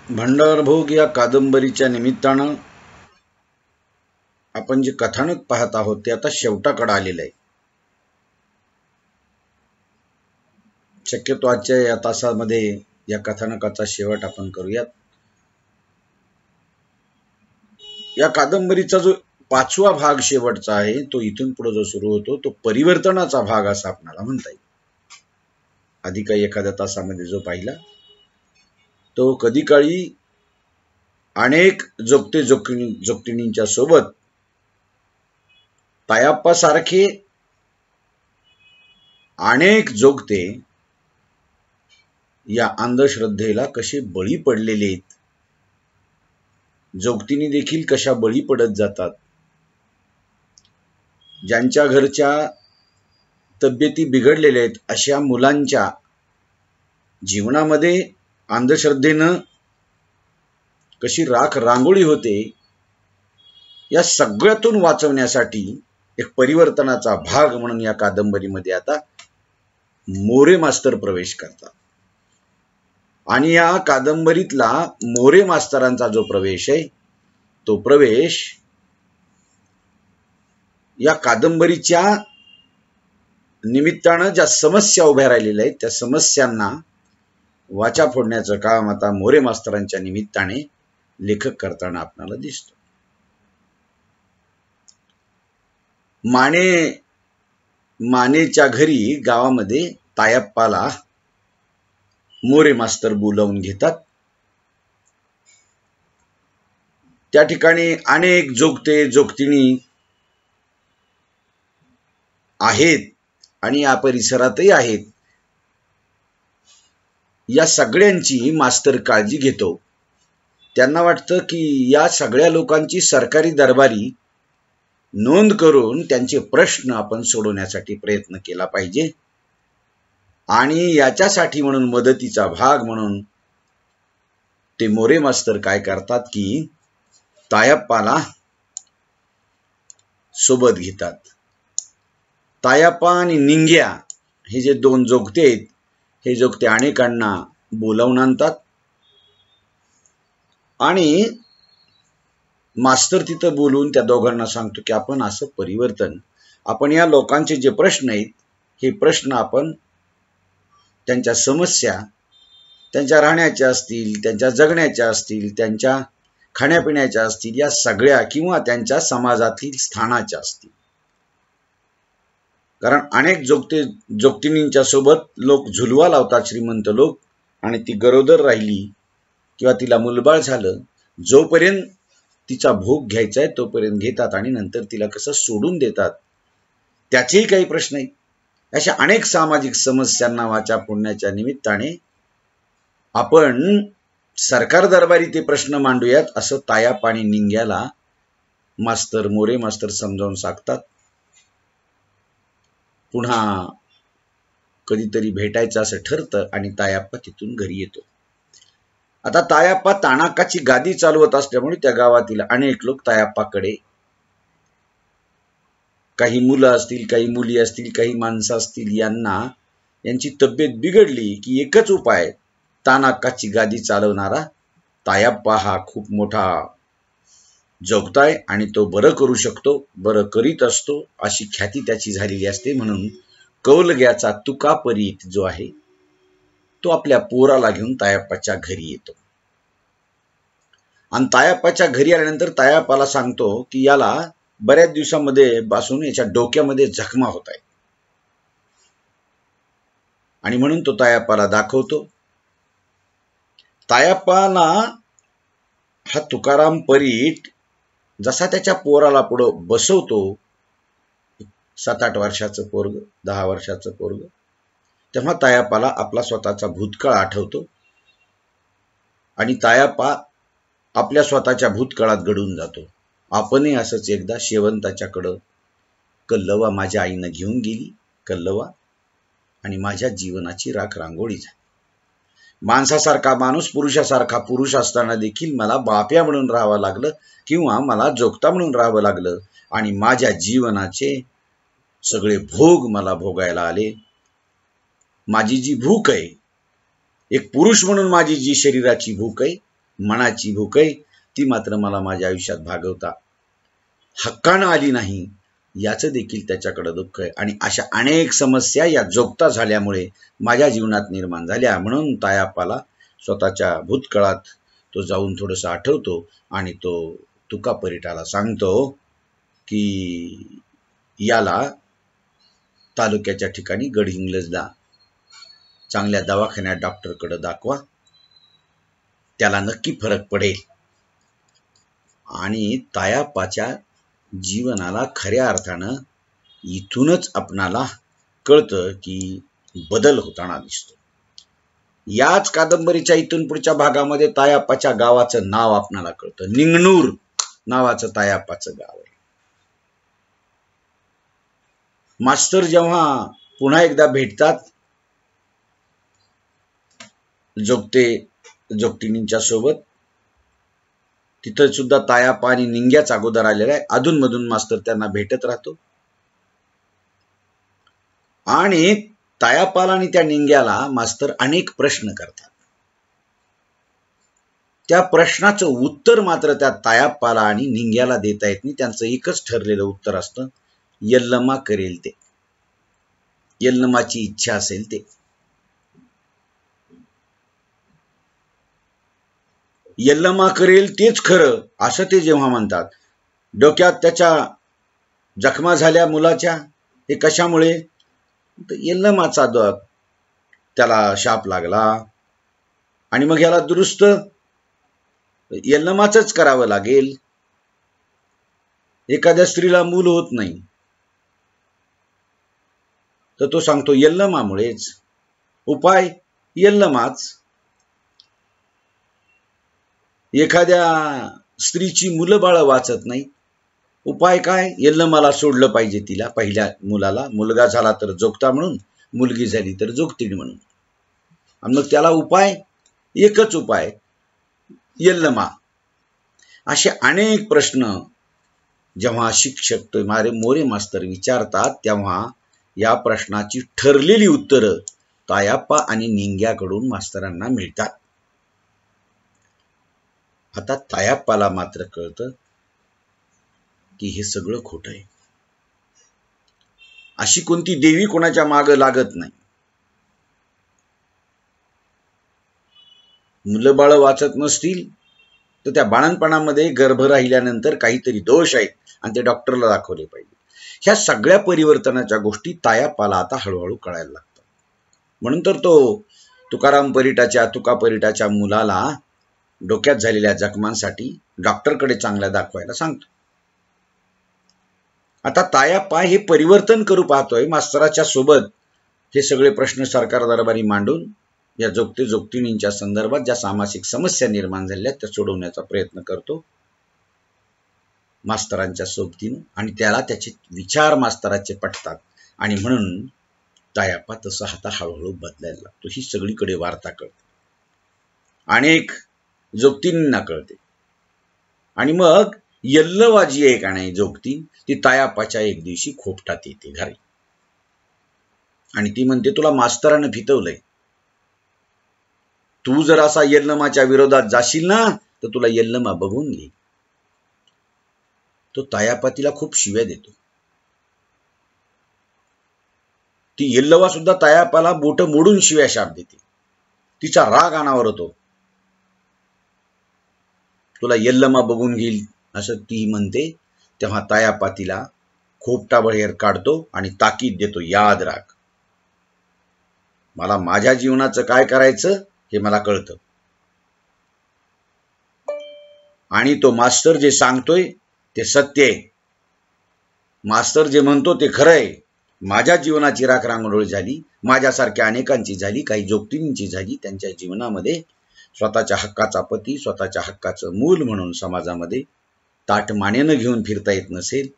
भंडारभोग या कादंबरीच्या निमित्तानं आपण जे कथानक पाहत आहोत ते आता शेवटाकडे आलेलं आहे. शक्यतो आजच्या या तासामध्ये या कथानकाचा शेवट आपण करूयात. या कादंबरीचा जो 5वा भाग शेवटचा आहे तो इथून पुढे जो सुरू होतो तो परिवर्तनाचा भाग असा आपल्याला म्हणता येईल. आधी काही एखाद्या तासामध्ये जो पाहिला तो कधी काळी अनेक जोगते जोगतिणींच्या सोबत तायाप्पा सारखे अनेक जोगते या अंधश्रद्धेला कसे बळी पडलेले आहेत, जोगतिनी देखील कशा बळी पडत जातात, ज्यांच्या घरच्या तब्येती बिघडलेल्या आहेत अशा मुलांच्या जीवनामध्ये अंधश्रद्धेनं कशी राख रांगोळी होते, या सगळ्यातून वाचवण्यासाठी एक परिवर्तनाचा भाग म्हणून या कादंबरीमध्ये आता मोरे मास्तर प्रवेश करतात. आणि या कादंबरीतला मोरे मास्तरांचा जो प्रवेश आहे तो प्रवेश या कादंबरीच्या निमित्तानं ज्या समस्या उभ्या राहिलेल्या आहेत त्या समस्यांना वाचा फोडण्याचं काम आता मोरे मास्तरांच्या निमित्ताने लेखक करताना आपल्याला दिसतो. मानेच्या घरी गावामध्ये तायाप्पाला मोरे मास्तर बोलावून घेतात. त्या ठिकाणी अनेक जोगते जोगतिणी आहेत आणि या परिसरातही आहेत. या सगळ्यांची मास्तर काळजी घेतो. त्यांना वाटतं की या सगळ्या लोकांची सरकारी दरबारी नोंद करून त्यांचे प्रश्न आपण सोडवण्यासाठी प्रयत्न केला पाहिजे. आणि याच्यासाठी म्हणून मदतीचा भाग म्हणून ते मोरे मास्तर काय करतात की तायाप्पाला सोबत घेतात. तायाप्पा आणि निंग्या हे जे दोन जोगते आहेत हे जोगते अनेकांना बोलावून आणतात आणि मास्तर तिथं बोलून त्या दोघांना सांगतो की आपण असं परिवर्तन, आपण या लोकांचे जे प्रश्न आहेत हे प्रश्न आपण त्यांच्या समस्या, त्यांच्या राहण्याच्या असतील, त्यांच्या जगण्याच्या असतील, त्यांच्या खाण्यापिण्याच्या असतील, या सगळ्या किंवा त्यांच्या समाजातील स्थानाच्या असतील. कारण अनेक जोगतिनींच्या सोबत लोक झुलवा लावतात, श्रीमंत लोक, आणि ती गरोदर राहिली किंवा तिला मुलबाळ झालं, जोपर्यंत तिचा भोग घ्यायचा आहे तोपर्यंत घेतात आणि नंतर तिला कसं सोडून देतात, त्याचेही काही प्रश्न आहेत. अशा अनेक सामाजिक समस्यांना वाचा फोडण्याच्या निमित्ताने आपण सरकार दरबारी ते प्रश्न मांडूयात असं तायाप्पा आणि निंग्याला मोरे मास्तर समजावून सांगतात. पुन्हा कधीतरी भेटायचं असं ठरतं आणि तायाप्पा तिथून घरी येतो. आता तायाप्पा ताणाकाची गादी चालवत असल्यामुळे त्या गावातील अनेक लोक तायाप्पाकडे, काही मुलं असतील, काही मुली असतील, काही माणसं असतील, यांची तब्येत बिघडली की एकच उपाय, तानाकाची गादी चालवणारा तायाप्पा हा खूप मोठा जोगता आहे आणि तो बरं करू शकतो, बरं करीत असतो, अशी ख्याती त्याची झालेली असते. म्हणून कौलग्याचा तुकापरीत जो आहे तो आपल्या पोराला घेऊन तायाप्पाच्या घरी येतो. आणि तायाप्पाच्या घरी आल्यानंतर तायाप्पाला सांगतो की याला बऱ्याच दिवसामध्ये पासून याच्या डोक्यामध्ये जखमा होत आहे आणि म्हणून तो तायाप्पाला दाखवतो. तायाप्पाला हा तुकाराम परीट जसा त्याच्या पोराला पुढं बसवतो, 7-8 वर्षाचं पोरग, 10 वर्षाचं पोरग, तेव्हा तायाप्पाला आपला स्वतःचा भूतकाळ आठवतो आणि तायाप्पा आपल्या स्वतःच्या भूतकाळात गढून जातो. आपणही असंच एकदा शेवंताच्याकडं, कल्लवा माझ्या आईनं घेऊन गेली, कल्लवा, आणि माझ्या जीवनाची राख रांगोळी झाली. माणसासारखा माणूस, पुरुषासारखा पुरुष असताना देखील मला बाप्या म्हणून राहावं लागलं किंवा मला जोगता म्हणून राहावं लागलं आणि माझ्या जीवनाचे सगळे भोग मला भोगायला आले. माझी जी भूक आहे, एक पुरुष म्हणून माझी जी शरीराची भूक आहे मनाची भूक आहे ती मात्र मला माझ्या आयुष्यात भागवता हक्कानं आली नाही, याचं देखील त्याच्याकडे दुःख आहे. आणि अशा अनेक समस्या या जोगता झाल्यामुळे माझ्या जीवनात निर्माण झाल्या. म्हणून तायाप्पाला स्वतःच्या भूतकाळात तो जाऊन थोडंसं आठवतो आणि तो तुका परिटाला सांगतो की याला तालुक्याच्या ठिकाणी गडहिंग्लजला चांगल्या दवाखान्यात डॉक्टरकडे दाखवा, त्याला नक्की फरक पडेल. आणि तायाप्पाच्या जीवनाला खऱ्या अर्थानं इथूनच आपणाला कळतं की बदल होताना दिसतो. याच कादंबरीच्या इथून पुढच्या भागामध्ये तायाप्पाच्या गावाचं नाव आपणाला कळतं. निंगणूर नावाचं तायाप्पाचं गाव आहे. मास्तर जेव्हा पुन्हा एकदा भेटतात जोगतिनींच्या सोबत, तिथं सुद्धा तायाप्पा आणि निंग्याच अगोदर आलेला आहे. अधूनमधून मास्तर त्यांना भेटत राहतो आणि तायाप्पाला आणि त्या निंग्याला मास्तर अनेक प्रश्न करतात. त्या प्रश्नाचं उत्तर मात्र त्या तायाप्पाला आणि निंग्याला देता येत नाही. त्यांचं एकच ठरलेलं उत्तर असतं, यल्लमा करेल ते, यल्लमाची इच्छा असेल ते. यल्लमा करेल तेच खरं असं ते जेव्हा म्हणतात. डोक्यात त्याच्या जखमा झाल्या मुलाच्या, हे कशामुळे? यल्लमाचा त्याला शाप लागला आणि मग याला दुरुस्त यल्लमाचंच करावं लागेल. एखाद्या स्त्रीला मूल होत नाही तर तो सांगतो यल्लमामुळेच, उपाय यल्लमाच. एखाद्या स्त्रीची मुलं बाळ वाचत नाही, उपाय काय? यल्लमाला सोडलं पाहिजे तिला, पहिल्या मुलाला. मुलगा झाला तर जोगता म्हणून, मुलगी झाली तर जोगतीण म्हणून. आणि मग त्याला उपाय एकच उपाय, यल्लमा. असे अनेक प्रश्न जेव्हा शिक्षक मोरे मास्तर विचारतात तेव्हा या प्रश्नाची ठरलेली उत्तरं तायाप्पा आणि निंग्याकडून मास्तरांना मिळतात. आता तायाप्पाला मात्र कळतं की हे सगळं खोटं आहे. अशी कोणती देवी कोणाच्या मागे लागत नाही. मुलं बाळ वाचत नसतील तर त्या बाळणपणामध्ये गर्भ राहिल्यानंतर काहीतरी दोष आहेत आणि ते डॉक्टरला दाखवले पाहिजे. ह्या सगळ्या परिवर्तनाच्या गोष्टी तायाप्पाला आता हळूहळू कळायला लागतात. म्हणून तर तो तुका परिटाच्या मुलाला डोक्यात झालेल्या जखमांसाठी डॉक्टरकडे चांगल्या दाखवायला सांगतो. आता तायाप्पा हे परिवर्तन करू पाहतोय. मास्तराच्या सोबत हे सगळे प्रश्न सरकार दरबारी मांडून या जोगतिनींच्या संदर्भात ज्या सामाजिक समस्या निर्माण झाल्या त्या सोडवण्याचा प्रयत्न करतो मास्तरांच्या सोबतीनं. आणि त्याला त्याचे विचार मास्तराचे पटतात आणि म्हणून तायाप्पा तसा आता हळूहळू बदलायला लागतो. ही सगळीकडे वार्ता कळते, अनेक जोगतींना कळते. आणि मग यल्लवाजी आहे का नाही जोगतीन, ती तायाप्पाच्या एक दिवशी खोपटात येते घरी आणि ती म्हणते, तुला मास्तरानं फितवलंय, तू जर असा यल्लमाच्या विरोधात जाशील ना तर तुला यल्लमा बघून घे. तो तायाप्पा तिला खूप शिव्या देतो. ती यल्लवा सुद्धा तायाप्पाला बोट मोडून शिव्या शाप देते. तिचा राग अनावर होतो. तुला यल्लमा बघून घेईल असं ती म्हणते. तेव्हा तायाप्पा तिला खोपटाबाहेर काढतो आणि ताकीद देतो, याद राख, मला माझ्या जीवनाचं काय करायचं हे मला कळतं आणि तो मास्तर जे सांगतोय ते सत्य आहे. मास्तर जे म्हणतो ते खरं आहे. माझ्या जीवनाची राखरांगोळी झाली, माझ्यासारख्या अनेकांची झाली, काही जोगतिनींची झाली. त्यांच्या जीवनामध्ये स्वतःच्या हक्काचा पती, स्वतःच्या हक्काचं मूल म्हणून समाजामध्ये ताटमानेनं घेऊन फिरता येत नसेल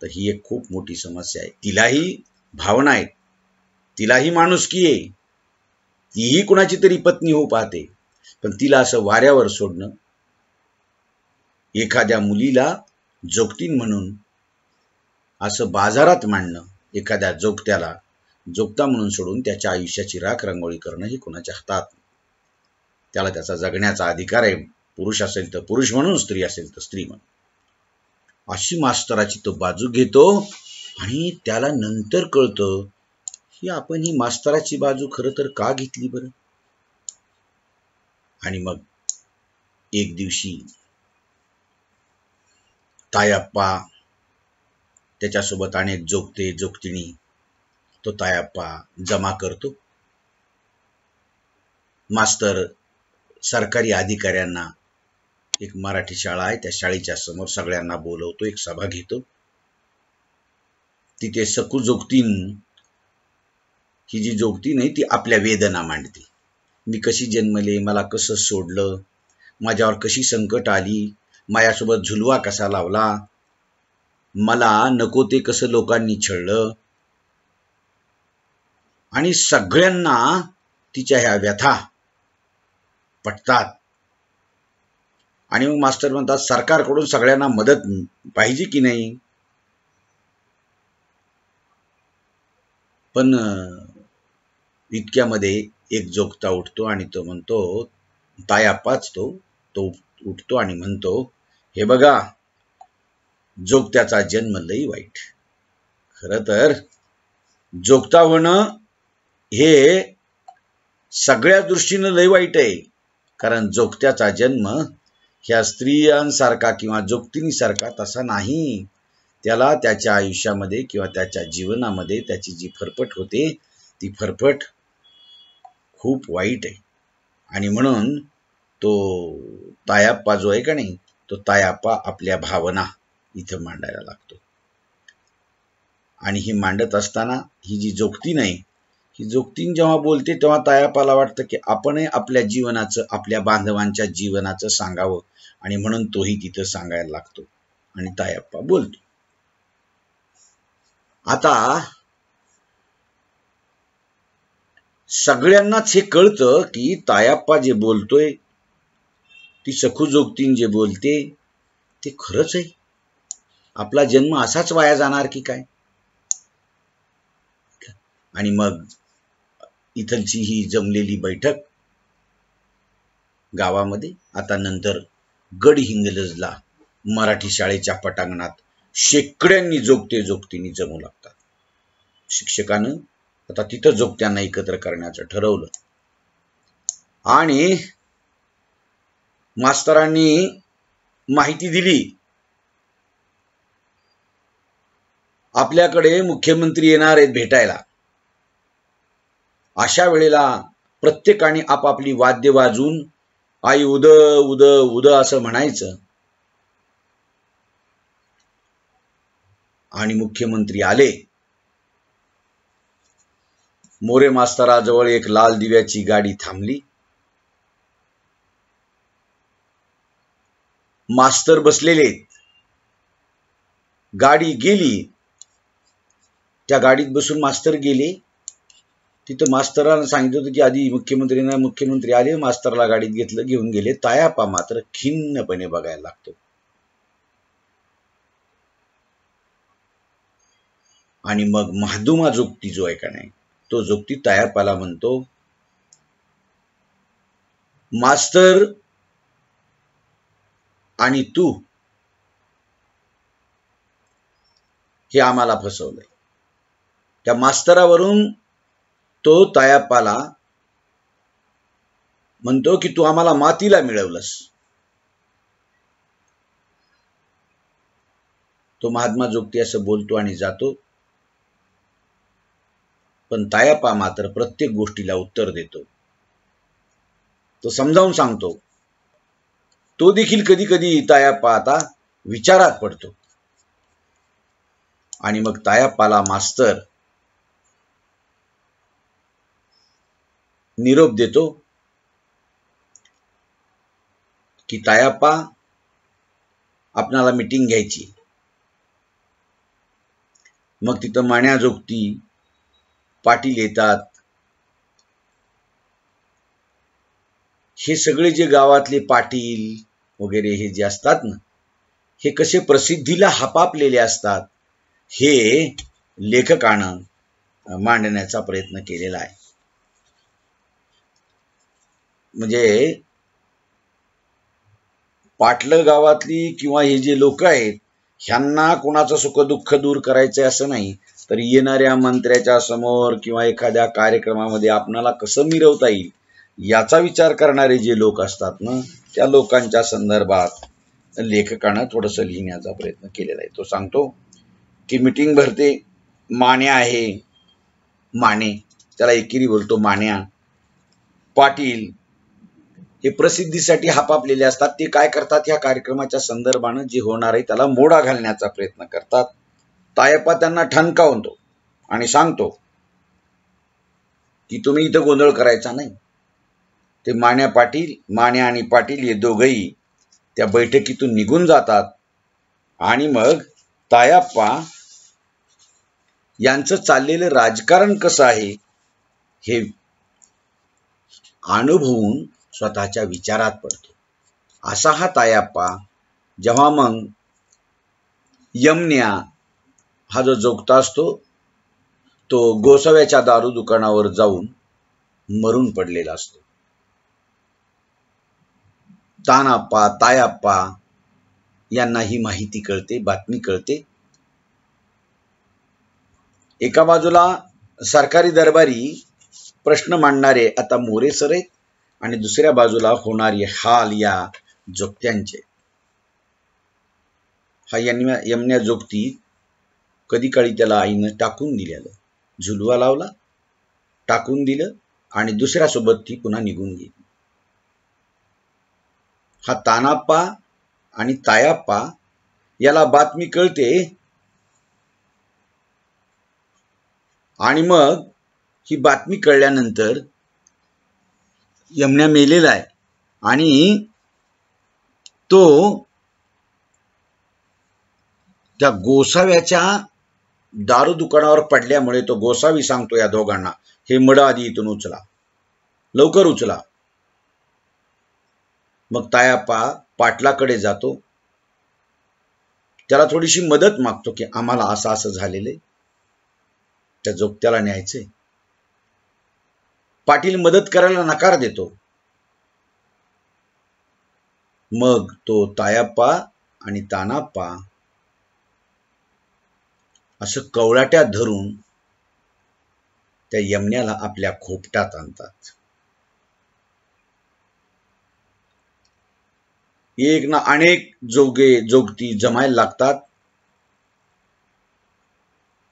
तर ही एक खूप मोठी समस्या आहे. तिलाही भावना आहेत, तिलाही माणुसकी आहे, तीही कुणाची तरी पत्नी होऊ पाहते, पण तिला असं वाऱ्यावर सोडणं, एखाद्या मुलीला जोगतीन म्हणून असं बाजारात मांडणं, एखाद्या जोगत्याला जोगता म्हणून सोडून त्याच्या आयुष्याची राख रांगोळी करणं हे कुणाच्या हातात. त्याला त्याचा जगण्याचा अधिकार आहे, पुरुष असेल तर पुरुष म्हणून, स्त्री असेल तर स्त्री म्हणून. अशी मास्तराची तो बाजू घेतो आणि त्याला नंतर कळतं की आपण ही मास्तराची बाजू खरं तर का घेतली बरं. आणि मग एक दिवशी तायप्पा, त्याच्यासोबत अनेक जोगते जोगतिणी, तो तायप्पा जमा करतो. मास्तर सरकारी अधिकाऱ्यांना, एक मराठी शाळा आहे त्या शाळेच्या समोर सगळ्यांना बोलवतो, एक सभा घेतो. तिथे सकू जोगतीन, ही जी जोगतीन आहे ती आपल्या वेदना मांडते. मी कशी जन्मले, मला कसं सोडलं, माझ्यावर कशी संकट आली, माझ्यासोबत झुलवा कसा लावला, मला नको ते कसं लोकांनी छळलं. आणि सगळ्यांना तिच्या ह्या व्यथा पटतात. आणि मग मास्टर म्हणतात सरकारकडून सगळ्यांना मदत पाहिजे की नाही. पण इतक्यामध्ये एक जोगता उठतो आणि तो म्हणतो, तायप्पाच तो उठतो आणि म्हणतो, हे बघा, जोगत्याचा जन्म लई वाईट. खरं तर जोगता होणं हे सगळ्या दृष्टीनं लई वाईट आहे. कारण जोगत्याचा जन्म ह्या स्त्रियांसारखा किंवा जोगतिनीसारखा तसा नाही. त्याला त्याच्या आयुष्यामध्ये किंवा त्याच्या जीवनामध्ये त्याची जी फरफट होते ती फरफट खूप वाईट आहे. आणि म्हणून तो तायप्पा जो आहे का नाही, तो तायप्पा आपल्या भावना इथं मांडायला लागतो. आणि ही मांडत असताना ही जी जोगतीन आहे, ही जोगतीन जेव्हा बोलते तेव्हा तायप्पाला वाटतं की आपणही आपल्या जीवनाचं, आपल्या बांधवांच्या जीवनाचं सांगावं. आणि म्हणून तोही तिथं सांगायला लागतो आणि तायप्पा बोलतो. आता सगळ्यांनाच हे कळतं की तायप्पा जे बोलतोय, ती सखू जोगतीन जे बोलते ते खरंच आहे. आपला जन्म असाच वाया जाणार की काय. आणि मग इथलची ही जमलेली बैठक गावामध्ये, आता नंतर गडहिंग्लजला मराठी शाळेच्या पटांगणात शेकड्यांनी जोगते जोगतीनी जमू लागतात. शिक्षकानं आता तिथं जोगत्यांना एकत्र करण्याचं ठरवलं. आणि मास्तरांनी माहिती दिली, आपल्याकडे मुख्यमंत्री येणार आहेत भेटायला. अशा वेळेला प्रत्येकाने आपापली वाद्य वाजून आई उद उद उद असं म्हणायचं. आणि मुख्यमंत्री आले. मोरे मास्तराजवळ एक लाल दिव्याची गाडी थांबली. मास्तर बसलेले, गाडी गेली. त्या गाडीत बसून मास्तर गेले. तिथं मास्तरांना सांगितलं होतं की आधी मुख्यमंत्री आले, मास्तरला गाडीत घेतलं, घेऊन गेले. तायप्पा मात्र खिन्नपणे बघायला लागतो. आणि मग महादुमा जोगती जो आहे का नाही, तो जोगती तायप्पाला म्हणतो, मास्तर आणि तू हे आम्हाला फसवलंय. त्या मास्तरावरून तो तायप्पाला म्हणतो की तू आम्हाला मातीला मिळवलंस. तो महात्मा जोगती असं बोलतो आणि जातो. पण तायप्पा मात्र प्रत्येक गोष्टीला उत्तर देतो. तो समजावून सांगतो. तो देखील कधी कधी तायप्पा आता विचारात पडतो. आणि मग तायप्पाला मास्तर निरोप देतो की तायप्पा, आपणाला मीटिंग घ्यायची. मग तिथं माण्या जोगती, पाटील येतात. हे सगळे जे गावातले पाटील वगैरे हे जे असतात ना, हे कसे प्रसिद्धीला हपापलेले असतात हे लेखकानं मांडण्याचा प्रयत्न केलेला आहे. म्हणजे पाटलं गावातली किंवा हे जे लोक आहेत ह्यांना कोणाचं सुखदुःख दूर करायचं असं नाही, तर येणाऱ्या मंत्र्याच्या समोर किंवा एखाद्या कार्यक्रमामध्ये आपणाला कसं मिरवता येईल याचा विचार करणारे जे लोक असतात ना, त्या लोकांच्या संदर्भात लेखकानं थोडंसं लिहिण्याचा प्रयत्न केलेला आहे. तो सांगतो की मीटिंग भरते, मान्या आहे, माने त्याला एकेरी बोलतो, मान्या पाटील हे प्रसिद्धीसाठी हापापलेले असतात. ते काय करतात, ह्या कार्यक्रमाच्या संदर्भानं जे होणार आहे त्याला मोडा घालण्याचा प्रयत्न करतात. तायप्पा त्यांना ठणकावतो आणि सांगतो की तुम्ही इथं गोंधळ करायचा नाही. ते मान्या आणि पाटील हे दोघंही त्या बैठकीतून निघून जातात आणि मग तायप्पा यांचं चाललेलं राजकारण कसं आहे हे अनुभवून स्वतःच्या विचारात पडतो. असा हा तायप्पा जेव्हा मग यमन्या हा जो जोगता असतो तो गोसाव्याच्या दारू दुकानावर जाऊन मरून पडलेला असतो. तानाप्पा तायप्पा यांना ही माहिती कळते, बातमी कळते. एका बाजूला सरकारी दरबारी प्रश्न मांडणारे आता मोरे सर आहेत आणि दुसऱ्या बाजूला होणारे हाल या जोगत्यांचे. हा यमन्या जोगती कधी काळी त्याला आईनं टाकून दिलेलं, झुलवा लावला, टाकून दिलं आणि दुसऱ्यासोबत ती पुन्हा निघून गेली. हा तानाप्पा आणि तायप्पा याला बातमी कळते आणि मग ही बातमी कळल्यानंतर यमन्या मेलेला आहे आणि तो त्या गोसाव्याच्या दारू दुकानावर पडल्यामुळे तो गोसावी सांगतो या दोघांना, हे मड आधी इथून उचला, लवकर उचला. मग तायप्पा पाटलाकडे जातो, त्याला थोडीशी मदत मागतो की आम्हाला असं असं झालेलं, त्या जोगत्याला न्यायचंय. पाटील मदत करायला नकार देतो. मग तो तायप्पा आणि तानाप्पा असं कवळाट्यात धरून त्या यमन्याला आपल्या खोपटात आणतात. एक ना अनेक जोगती जमायला लागतात.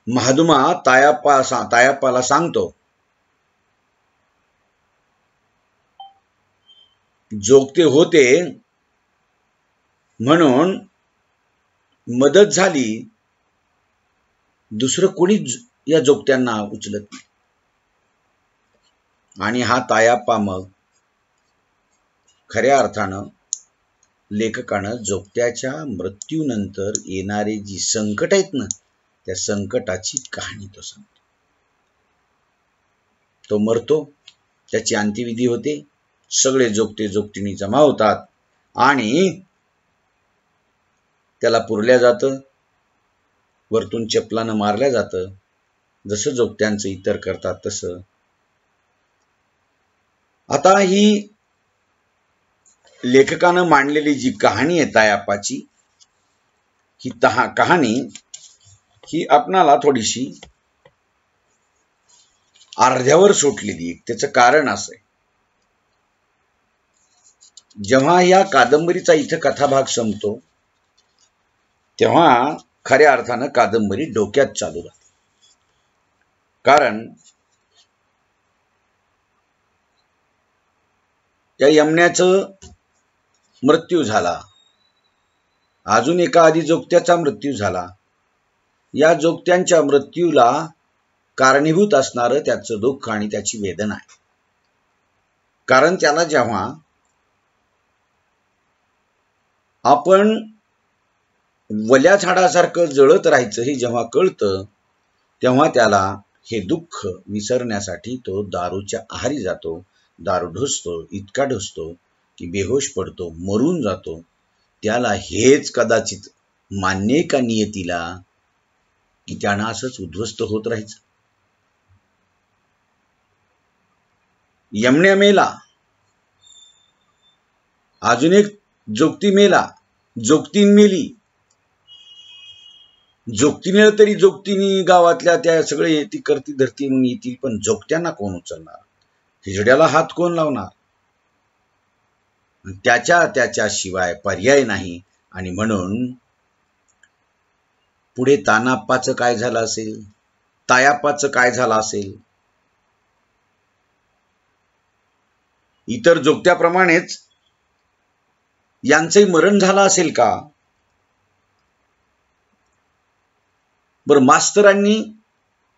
महादुमा तायप्पाला सांगतो, जोगते होते म्हणून मदत झाली, दुसरं कोणीच या जोगत्यांना उचलत नाही. आणि हा तायप्पा मग खऱ्या अर्थानं लेखकानं जोगत्याच्या मृत्यूनंतर येणारे जी संकट आहेत ना, त्या संकटाची कहाणी तो सांगतो. तो मरतो, त्याची अंत्यविधी होते, सगळे जोगते जोगतीनी जमा होतात आणि त्याला पुरल्या जातं, वरतून चपलानं मारल्या जातं, जसं जोगत्यांचं इतर करतात तसं. आता ही लेखकानं मांडलेली जी कहाणी आहे तायप्पाची, ही कहाणी ही आपणाला थोडीशी अर्ध्यावर सुटलेली. त्याचं कारण असं आहे, जेव्हा या कादंबरीचा इथं कथाभाग संपतो तेव्हा खऱ्या अर्थानं कादंबरी डोक्यात चालू राहते. कारण त्या यमन्याचं मृत्यू झाला, अजून एका आधी जोगत्याचा मृत्यू झाला. या जोगत्यांच्या मृत्यूला कारणीभूत असणारं त्याचं दुःख आणि त्याची वेदना आहे. कारण त्याला जेव्हा आपण वल्या झाडासारखं जळत राहायचं हे जेव्हा कळतं, तेव्हा त्याला हे दुःख विसरण्यासाठी तो दारूच्या आहारी जातो. दारू ढोसतो, इतका ढोसतो की बेहोश पडतो, मरून जातो. त्याला हेच कदाचित मान्य का नियतीला की त्यानं असंच उद्ध्वस्त होत राहायचं. यमन्या मेला, अजून एक जोगती मेला, जोगतीन मेली. जोगतीने तरी जोगतीनी गावातल्या त्या सगळे येती करती धरती मग येतील, पण जोगत्यांना कोण उचलणार? हिजड्याला हात कोण लावणार? त्याच्याशिवाय पर्याय नाही. आणि म्हणून पुढे तानाप्पाचं काय झालं असेल, तायाप्पाचं काय झालं असेल, इतर जोगत्याप्रमाणेच यांचंही मरण झालं असेल का? बरं, मास्तरांनी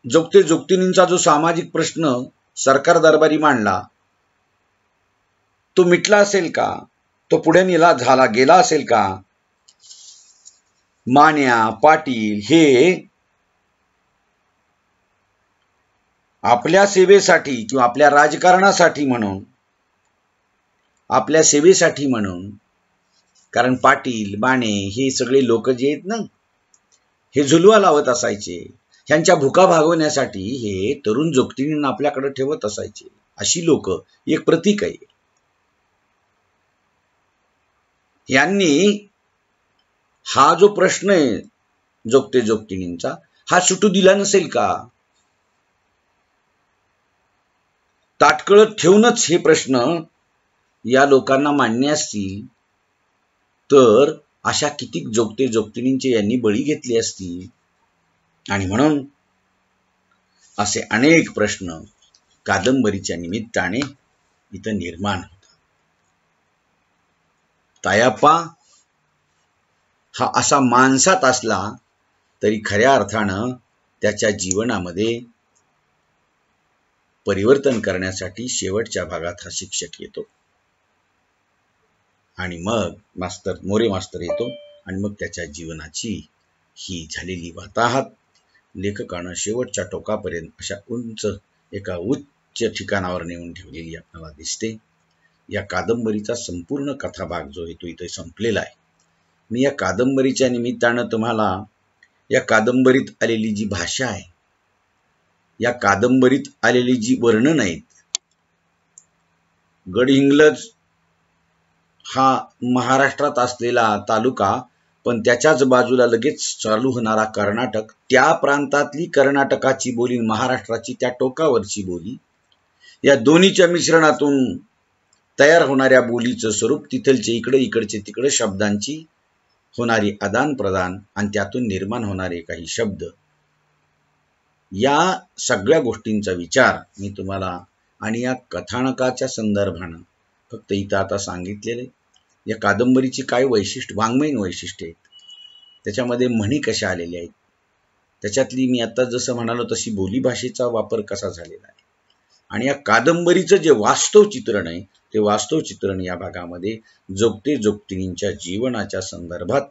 जोगते जोगतिनींचा जो सामाजिक प्रश्न सरकार दरबारी मांडला तो मिटला असेल का? तो पुढे गेला असेल का? मान्या पाटील हे आपल्या सेवेसाठी किंवा आपल्या राजकारणासाठी म्हणून, आपल्या सेवेसाठी म्हणून, कारण पाटील बाणे हे सगळे लोक जे आहेत ना, हे झुलवा लावत असायचे. ह्यांच्या भुका भागवण्यासाठी हे तरुण जोगतींना आपल्याकडे ठेवत असायचे. अशी लोक एक प्रतीक आहे. यांनी हा जो प्रश्न आहे जोगते जोगतिनींचा, हा सुटू दिला नसेल का? ताटकळत ठेवूनच हे प्रश्न या लोकांना मांडणे असतील तर अशा कितीक जोगते जोगतिनींचे यांनी बळी घेतली असती. आणि म्हणून असे अनेक प्रश्न कादंबरीच्या निमित्ताने इथं निर्माण होतात. तायाप्पा हा असा माणसात असला तरी खऱ्या अर्थानं त्याच्या जीवनामध्ये परिवर्तन करण्यासाठी शेवटच्या भागात हा शिक्षक येतो. आणि मग मोरे मास्तर येतो आणि मग त्याच्या जीवनाची ही झालेली वाताहत लेखकानं शेवटच्या टोकापर्यंत अशा एका उच्च ठिकाणावर नेऊन ठेवलेली आपल्याला दिसते. या कादंबरीचा संपूर्ण कथाभाग जो आहे तो इथे संपलेला आहे. मी या कादंबरीच्या निमित्तानं तुम्हाला या कादंबरीत आलेली जी भाषा आहे, या कादंबरीत आलेली जी वर्णन आहेत, गडहिंग्लज हा महाराष्ट्रात असलेला तालुका, पण त्याच्याच बाजूला लगेच चालू होणारा कर्नाटक, त्या प्रांतातली कर्नाटकाची बोली, महाराष्ट्राची त्या टोकावरची बोली, या दोन्हीच्या मिश्रणातून तयार होणाऱ्या बोलीचं स्वरूप, तिथलचे इकडे इकडचे तिकडे शब्दांची होणारी आदान प्रदान आणि त्यातून निर्माण होणारे काही शब्द, या सगळ्या गोष्टींचा विचार मी तुम्हाला आणि या कथानकाच्या संदर्भानं फक्त इथं आता सांगितलेले. या कादंबरीची काय वैशिष्ट्य, वाङ्मयीन वैशिष्ट्य आहेत, त्याच्यामध्ये म्हणी कशा आलेल्या आहेत, त्याच्यातली मी आता जसं म्हणालो तशी बोलीभाषेचा वापर कसा झालेला आहे, आणि या कादंबरीचं जे वास्तव चित्रण आहे ते वास्तव चित्रण या भागामध्ये जोगते जोगतिनींच्या जीवनाच्या संदर्भात,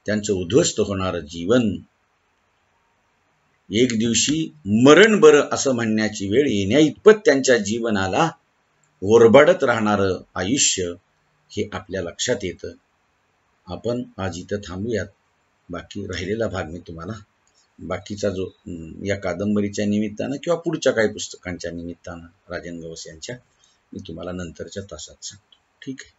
त्यांचं उद्ध्वस्त होणारं जीवन, एक दिवशी मरण बरं असं म्हणण्याची वेळ येण्या इतपत त्यांच्या जीवनाला ओरबाडत राहणारं आयुष्य हे आपल्या लक्षात येतं. आपण आज इथं थांबूयात. बाकी राहिलेला भाग मी तुम्हाला बाकीचा जो या कादंबरीच्या निमित्तानं किंवा पुढच्या काही पुस्तकांच्या निमित्तानं राजन गवस यांच्या, मी तुम्हाला नंतरच्या तासात सांगतो. ठीक आहे.